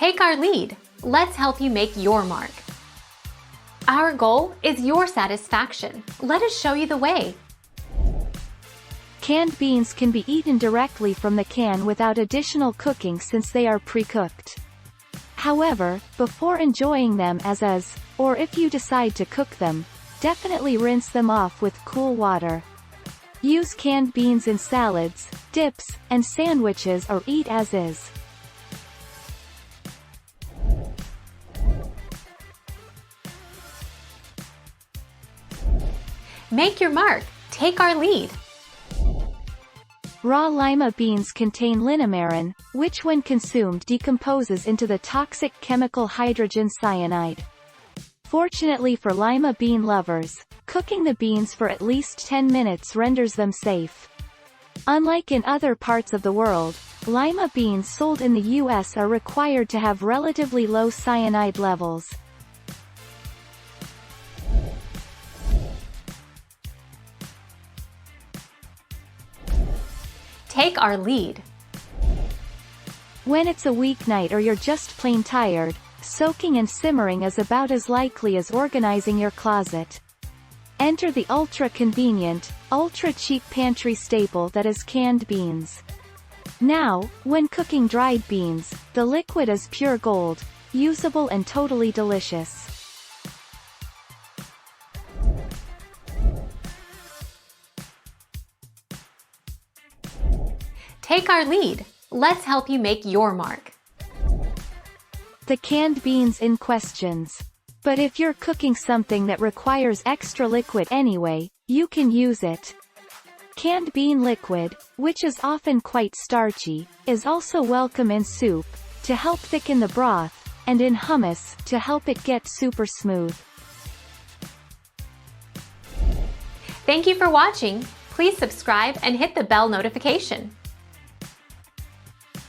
Take our lead. Let's help you make your mark. Our goal is your satisfaction. Let us show you the way. Canned beans can be eaten directly from the can without additional cooking since they are pre-cooked. However, before enjoying them as is, or if you decide to cook them, definitely rinse them off with cool water. Use canned beans in salads, dips, and sandwiches or eat as is. Make your mark. Take our lead. Raw lima beans contain linamarin, which when consumed decomposes into the toxic chemical hydrogen cyanide. Fortunately for lima bean lovers, cooking the beans for at least 10 minutes renders them safe. Unlike in other parts of the world, lima beans sold in the US are required to have relatively low cyanide levels. Take our lead. When it's a weeknight or you're just plain tired, soaking and simmering is about as likely as organizing your closet. Enter the ultra-convenient, ultra-cheap pantry staple that is canned beans. Now, when cooking dried beans, the liquid is pure gold, usable and totally delicious. Take our lead. Let's help you make your mark. The canned beans in questions. But if you're cooking something that requires extra liquid anyway, you can use it. Canned bean liquid, which is often quite starchy, is also welcome in soup, to help thicken the broth, and in hummus, to help it get super smooth. Thank you for watching. Please subscribe and hit the bell notification.